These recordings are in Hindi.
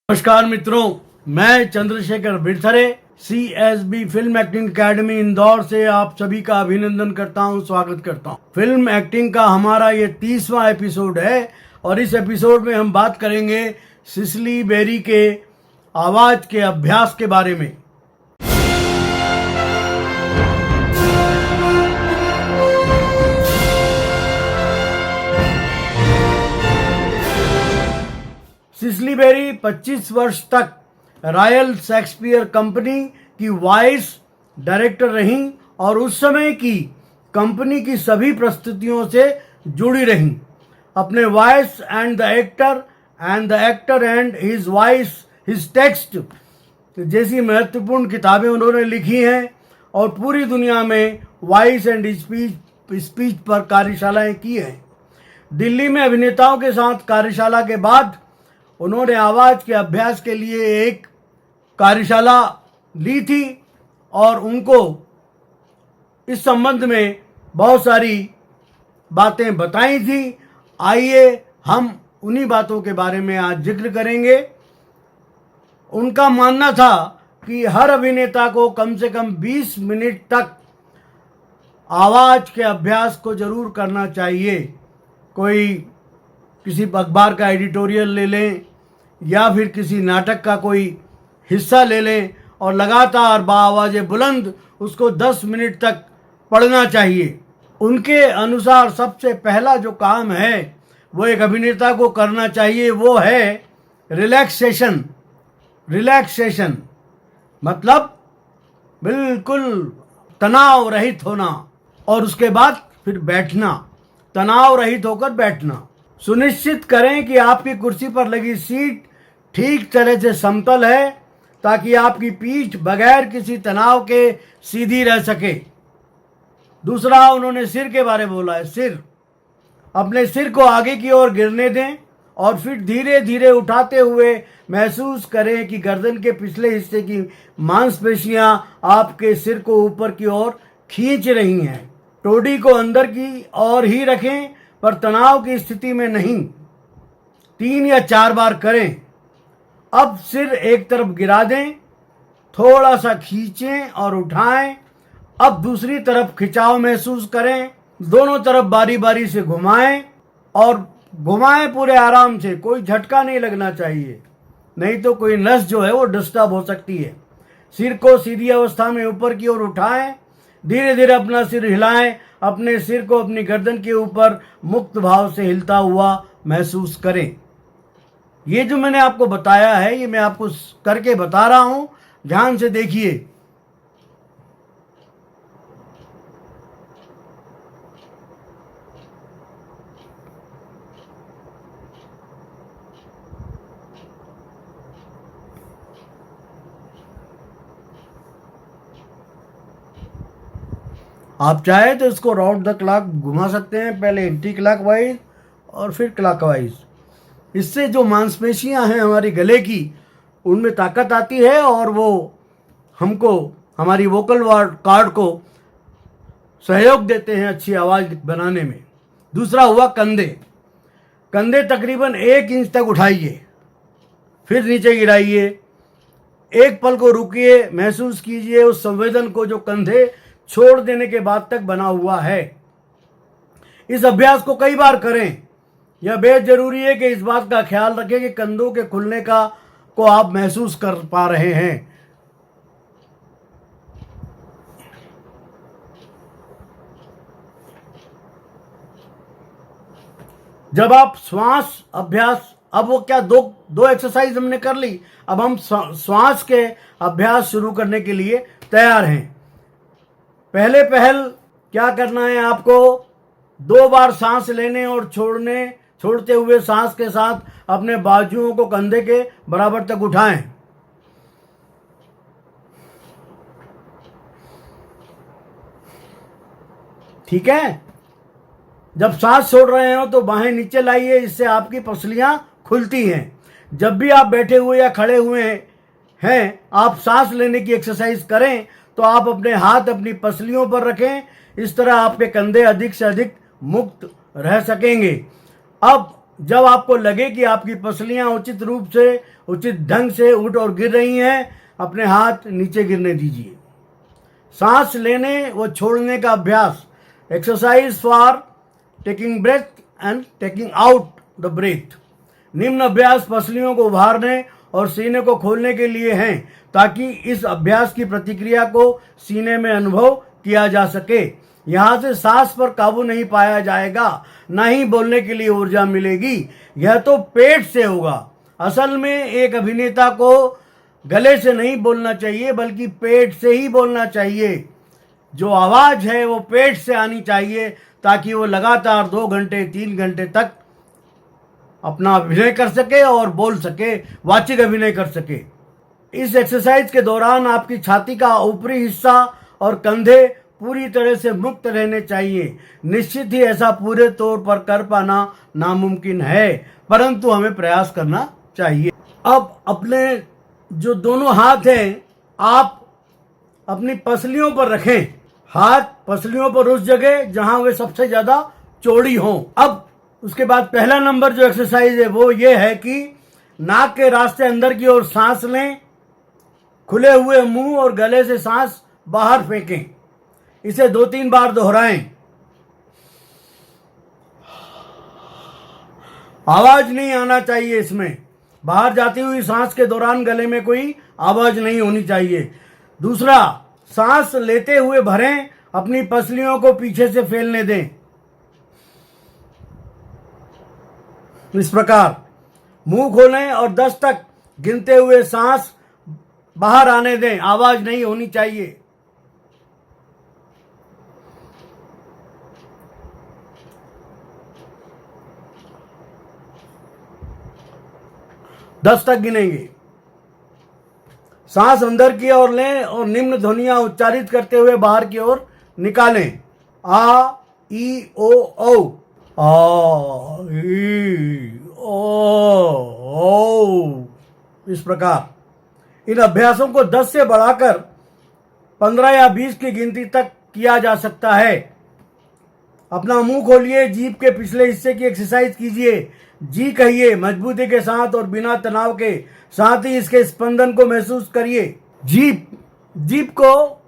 नमस्कार मित्रों, मैं Chandrashekhar Birthare CSB film acting academy Indore से आप सभी का अभिनंदन करता हूं, स्वागत करता हूं। फिल्म एक्टिंग का हमारा ये 30वां एपिसोड है और इस एपिसोड में हम बात करेंगे सिसिली बेरी के आवाज के अभ्यास के बारे में। सिसिली बेरी 25 वर्ष तक रॉयल शेक्सपियर कंपनी की वॉइस डायरेक्टर रहीं और उस समय की कंपनी की सभी प्रस्तुतियों से जुड़ी रहीं। अपने voice and the actor and his voice his text जैसी महत्वपूर्ण किताबें उन्होंने लिखी हैं और पूरी दुनिया में वॉइस एंड स्पीच पर कार्यशालाएं की हैं। दिल्ली में अभिनेताओं के साथ कार्यशाला के बाद उन्होंने आवाज़ के अभ्यास के लिए एक कार्यशाला ली थी और उनको इस संबंध में बहुत सारी बातें बताई थी। आइए हम उन्हीं बातों के बारे में आज जिक्र करेंगे। उनका मानना था कि हर अभिनेता को कम से कम 20 मिनट तक आवाज़ के अभ्यास को ज़रूर करना चाहिए। कोई किसी अखबार का एडिटोरियल ले लें या फिर किसी नाटक का कोई हिस्सा ले लें और लगातार बाआवाज़ बुलंद उसको 10 मिनट तक पढ़ना चाहिए। उनके अनुसार सबसे पहला जो काम है वो एक अभिनेता को करना चाहिए, वो है रिलैक्सेशन। मतलब बिल्कुल तनाव रहित होना और उसके बाद फिर बैठना, तनाव रहित होकर बैठना। सुनिश्चित करें कि आपकी कुर्सी पर लगी सीट ठीक तरह से समतल है ताकि आपकी पीठ बगैर किसी तनाव के सीधी रह सके। दूसरा, उन्होंने सिर के बारे में बोला है। सिर, अपने सिर को आगे की ओर गिरने दें और फिर धीरे धीरे उठाते हुए महसूस करें कि गर्दन के पिछले हिस्से की मांसपेशियां आपके सिर को ऊपर की ओर खींच रही हैं। टोडी को अंदर की ओर ही रखें पर तनाव की स्थिति में नहीं। 3 या 4 बार करें। अब सिर एक तरफ गिरा दें, थोड़ा सा खींचें और उठाएं। अब दूसरी तरफ खिंचाव महसूस करें। दोनों तरफ बारी बारी से घुमाएं और घुमाएं पूरे आराम से। कोई झटका नहीं लगना चाहिए, नहीं तो कोई नस जो है वो डिस्टर्ब हो सकती है। सिर को सीधी अवस्था में ऊपर की ओर उठाएं। धीरे धीरे अपना सिर हिलाएं। अपने सिर को अपनी गर्दन के ऊपर मुक्त भाव से हिलता हुआ महसूस करें। ये जो मैंने आपको बताया है ये मैं आपको करके बता रहा हूं, ध्यान से देखिए। आप चाहे तो इसको राउंड द क्लॉक घुमा सकते हैं, पहले एंटी क्लॉकवाइज और फिर क्लॉकवाइज। इससे जो मांसपेशियां हैं हमारी गले की उनमें ताकत आती है और वो हमको हमारी वोकल कॉर्ड को सहयोग देते हैं अच्छी आवाज़ बनाने में। दूसरा हुआ कंधे। कंधे तकरीबन 1 इंच तक उठाइए, फिर नीचे गिराइए। एक पल को रुकिए, महसूस कीजिए उस संवेदन को जो कंधे छोड़ देने के बाद तक बना हुआ है। इस अभ्यास को कई बार करें। यह बेहद जरूरी है कि इस बात का ख्याल रखें कि कंधों के खुलने को आप महसूस कर पा रहे हैं। जब आप श्वास अभ्यास, अब वो क्या दो एक्सरसाइज हमने कर ली, अब हम श्वास के अभ्यास शुरू करने के लिए तैयार हैं। पहले क्या करना है आपको, 2 बार सांस लेने और छोड़ते हुए सांस के साथ अपने बाजुओं को कंधे के बराबर तक उठाएं। ठीक है। जब सांस छोड़ रहे हो तो बाहें नीचे लाइए, इससे आपकी पसलियां खुलती हैं। जब भी आप बैठे हुए या खड़े हुए हैं आप सांस लेने की एक्सरसाइज करें तो आप अपने हाथ अपनी पसलियों पर रखें। इस तरह आपके कंधे अधिक से अधिक मुक्त रह सकेंगे। अब जब आपको लगे कि आपकी पसलियां उचित रूप से उचित ढंग से उठ और गिर रही हैं, अपने हाथ नीचे गिरने दीजिए। सांस लेने व छोड़ने का अभ्यास, exercise for taking breath and taking out the breath. निम्न अभ्यास पसलियों को उभारने और सीने को खोलने के लिए हैं, ताकि इस अभ्यास की प्रतिक्रिया को सीने में अनुभव किया जा सके। यहाँ से सांस पर काबू नहीं पाया जाएगा, ना ही बोलने के लिए ऊर्जा मिलेगी। यह तो पेट से होगा। असल में एक अभिनेता को गले से नहीं बोलना चाहिए, बल्कि पेट से ही बोलना चाहिए। जो आवाज है वो पेट से आनी चाहिए, ताकि वो लगातार 2 घंटे 3 घंटे तक अपना अभिनय कर सके और बोल सके, वाचिक अभिनय कर सके। इस एक्सरसाइज के दौरान आपकी छाती का ऊपरी हिस्सा और कंधे पूरी तरह से मुक्त रहने चाहिए। निश्चित ही ऐसा पूरे तौर पर कर पाना नामुमकिन है, परंतु हमें प्रयास करना चाहिए। अब अपने जो दोनों हाथ हैं, आप अपनी पसलियों पर रखें। हाथ पसलियों पर उस जगह जहां वे सबसे ज्यादा चौड़ी हों। अब उसके बाद पहला नंबर जो एक्सरसाइज है वो ये है कि नाक के रास्ते अंदर की ओर सांस लें, खुले हुए मुंह और गले से सांस बाहर फेंकें। इसे 2-3 बार दोहराएं। आवाज नहीं आना चाहिए इसमें। बाहर जाती हुई सांस के दौरान गले में कोई आवाज नहीं होनी चाहिए। दूसरा, सांस लेते हुए भरें, अपनी पसलियों को पीछे से फैलने दें। इस प्रकार मुंह खोलें और 10 तक गिनते हुए सांस बाहर आने दें। आवाज नहीं होनी चाहिए। दस तक गिनेंगे। सांस अंदर की ओर लें और निम्न ध्वनियां उच्चारित करते हुए बाहर की ओर निकालें। आ, ई, ओ, औ। आ, ई, ओ। इस प्रकार इन अभ्यासों को 10 से बढ़ाकर 15 या 20 की गिनती तक किया जा सकता है। अपना मुंह खोलिए, जीभ के पिछले हिस्से की एक्सरसाइज कीजिए। जी कहिए मजबूती के साथ और बिना तनाव के, साथ ही इसके स्पंदन को महसूस करिए। जीभ को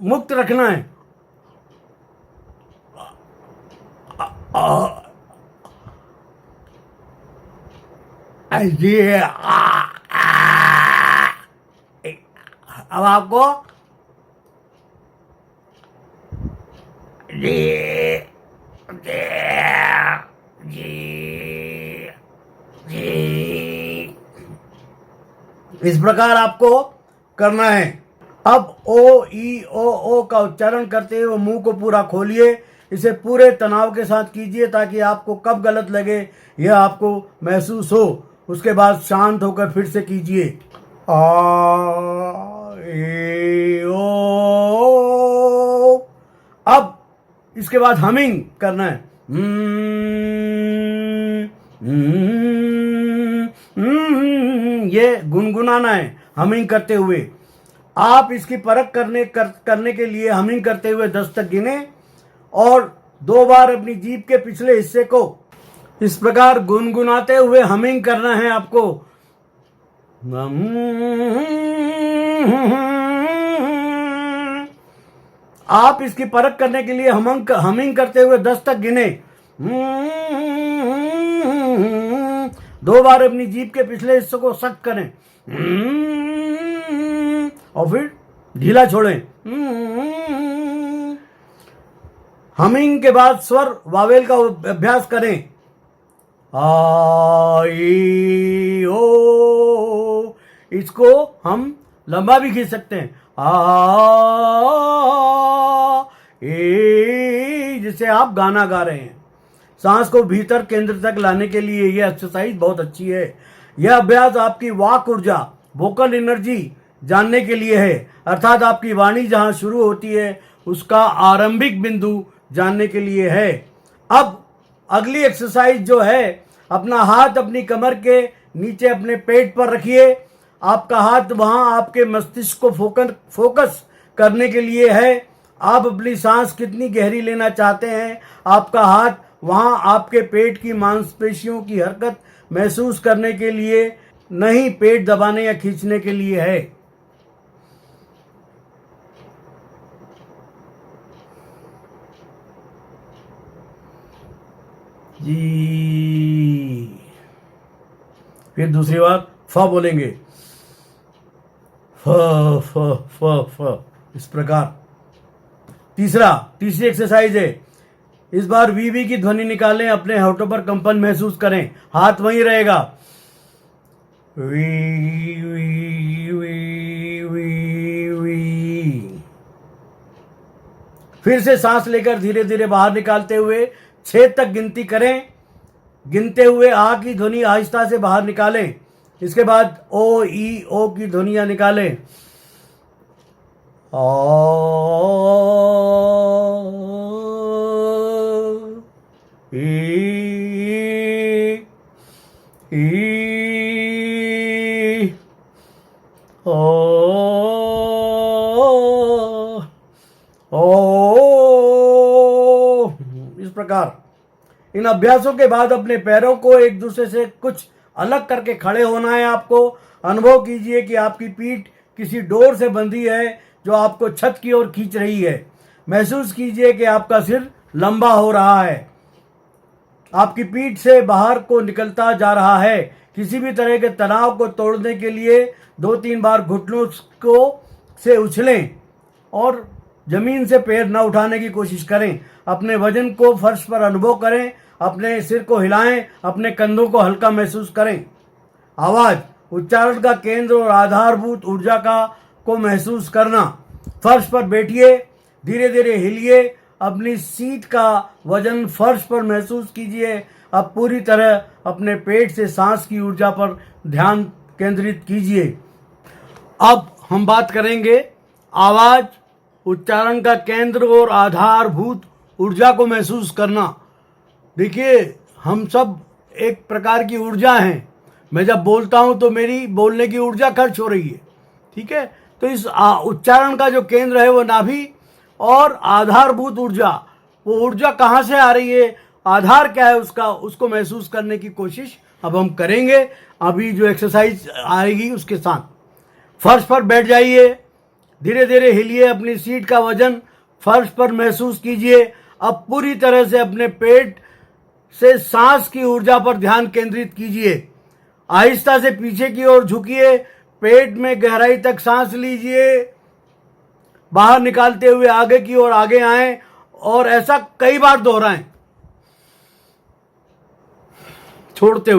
मुक्त रखना है। अब आपको इस प्रकार आपको करना है। अब ओ, ई, ओ का उच्चारण करते हुए मुंह को पूरा खोलिए। इसे पूरे तनाव के साथ कीजिए, ताकि आपको कब गलत लगे यह आपको महसूस हो। उसके बाद शांत होकर फिर से कीजिए। आ, ए, ओ। अब इसके बाद हमिंग करना है। ये गुनगुनाना है हमिंग करते हुए। आप इसकी परख करने के लिए हमिंग करते हुए 10 तक गिने और 2 बार अपनी जीभ के पिछले हिस्से को इस प्रकार गुनगुनाते हुए हमिंग करना है आपको। आप इसकी परख करने के लिए हमिंग करते हुए 10 तक गिने। 2 बार अपनी जीभ के पिछले हिस्से को सख्त करें और फिर ढीला छोड़ें। हमिंग के बाद स्वर वावेल का अभ्यास करें। आ, ई, ओ। इसको हम लंबा भी खींच सकते हैं। आ, ए, जिसे आप गाना गा रहे हैं। सांस को भीतर केंद्र तक लाने के लिए यह एक्सरसाइज बहुत अच्छी है। यह अभ्यास आपकी वाक ऊर्जा, वोकल एनर्जी जानने के लिए है, अर्थात आपकी वाणी जहां शुरू होती है उसका आरंभिक बिंदु जानने के लिए है। अब अगली एक्सरसाइज जो है, अपना हाथ अपनी कमर के नीचे अपने पेट पर रखिए। आपका हाथ वहां आपके मस्तिष्क को फोकस करने के लिए है। आप अपनी सांस कितनी गहरी लेना चाहते हैं, आपका हाथ वहाँ आपके पेट की मांसपेशियों की हरकत महसूस करने के लिए नहीं, पेट दबाने या खींचने के लिए है। जी। फिर दूसरी बार फ बोलेंगे, फ फ फ फ, इस प्रकार। तीसरी एक्सरसाइज है, इस बार वी की ध्वनि निकालें, अपने होठों पर कंपन महसूस करें, हाथ वहीं रहेगा। वी वी वी वी वी। फिर से सांस लेकर धीरे धीरे बाहर निकालते हुए 6 तक गिनती करें। गिनते हुए आ की ध्वनि आहिस्ता से बाहर निकालें। इसके बाद ओ ई ओ की ध्वनियां निकालें। ओ इस प्रकार। इन अभ्यासों के बाद अपने पैरों को एक दूसरे से कुछ अलग करके खड़े होना है आपको। अनुभव कीजिए कि आपकी पीठ किसी डोर से बंधी है जो आपको छत की ओर खींच रही है। महसूस कीजिए कि आपका सिर लंबा हो रहा है, आपकी पीठ से बाहर को निकलता जा रहा है। किसी भी तरह के तनाव को तोड़ने के लिए 2-3 बार घुटनों को से उछलें और जमीन से पैर न उठाने की कोशिश करें। अपने वजन को फर्श पर अनुभव करें, अपने सिर को हिलाएं, अपने कंधों को हल्का महसूस करें। आवाज, उच्चारण का केंद्र और आधारभूत ऊर्जा को महसूस करना। फर्श पर बैठिए, धीरे धीरे हिलिए, अपनी सीट का वजन फर्श पर महसूस कीजिए। अब पूरी तरह अपने पेट से सांस की ऊर्जा पर ध्यान केंद्रित कीजिए। अब हम बात करेंगे आवाज, उच्चारण का केंद्र और आधारभूत ऊर्जा को महसूस करना। देखिए, हम सब एक प्रकार की ऊर्जा हैं। मैं जब बोलता हूं तो मेरी बोलने की ऊर्जा खर्च हो रही है, ठीक है। तो इस उच्चारण का जो केंद्र है वो नाभि, और आधारभूत ऊर्जा, वो ऊर्जा कहाँ से आ रही है, आधार क्या है उसका, उसको महसूस करने की कोशिश अब हम करेंगे। अभी जो एक्सरसाइज आएगी उसके साथ फर्श पर बैठ जाइए, धीरे धीरे हिलिए, अपनी सीट का वजन फर्श पर महसूस कीजिए। अब पूरी तरह से अपने पेट से सांस की ऊर्जा पर ध्यान केंद्रित कीजिए। आहिस्ता से पीछे की ओर झुकिए, पेट में गहराई तक सांस लीजिए, बाहर निकालते हुए आगे की ओर आगे आएं और ऐसा कई बार दोहराएं, छोड़ते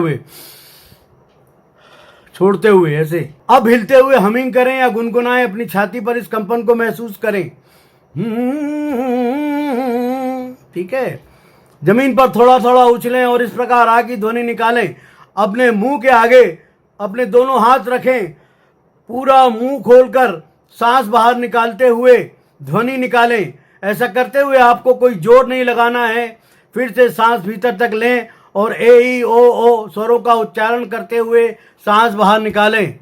हुए ऐसे। अब हिलते हुए हमिंग करें या गुनगुनाएं, अपनी छाती पर इस कंपन को महसूस करें। ठीक है। जमीन पर थोड़ा थोड़ा उछलें और इस प्रकार आ की ध्वनि निकालें। अपने मुंह के आगे अपने दोनों हाथ रखें, पूरा मुंह खोलकर सांस बाहर निकालते हुए ध्वनि निकालें। ऐसा करते हुए आपको कोई जोर नहीं लगाना है। फिर से सांस भीतर तक लें और ए ई ओ ओ स्वरों का उच्चारण करते हुए सांस बाहर निकालें।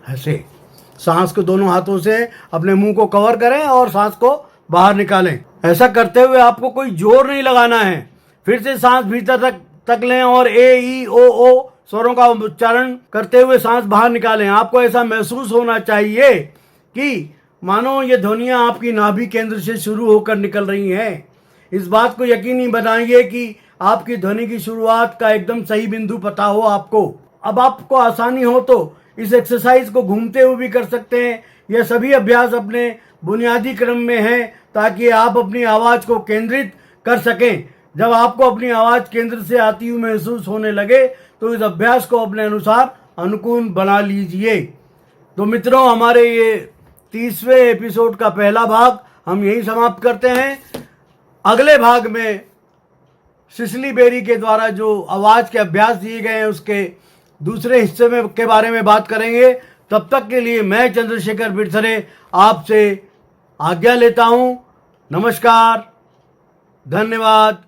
ऐसे सांस को दोनों हाथों से अपने मुंह को कवर करें और सांस को बाहर निकालें। ऐसा करते हुए आपको कोई जोर नहीं लगाना है। फिर से सांस भीतर तक लें और ए ई ओ ओ स्वरों का उच्चारण करते हुए सांस बाहर निकालें। आपको ऐसा महसूस होना चाहिए कि मानो ये ध्वनियां आपकी नाभि केंद्र से शुरू होकर निकल रही हैं। इस बात को यकीनी बनाइए कि आपकी ध्वनि की शुरुआत का एकदम सही बिंदु पता हो आपको। अब आपको आसानी हो तो इस एक्सरसाइज को घूमते हुए भी कर सकते हैं। यह सभी अभ्यास अपने बुनियादी क्रम में हैं ताकि आप अपनी आवाज को केंद्रित कर सकें। जब आपको अपनी आवाज केंद्र से आती हुई महसूस होने लगे तो इस अभ्यास को अपने अनुसार अनुकूल बना लीजिए। तो मित्रों, हमारे ये 30वें एपिसोड का पहला भाग हम यही समाप्त करते हैं। अगले भाग में सिसली बेरी के द्वारा जो आवाज के अभ्यास दिए गए हैं उसके दूसरे हिस्से में के बारे में बात करेंगे। तब तक के लिए मैं चंद्रशेखर बिरथरे आपसे आज्ञा लेता हूं। नमस्कार, धन्यवाद।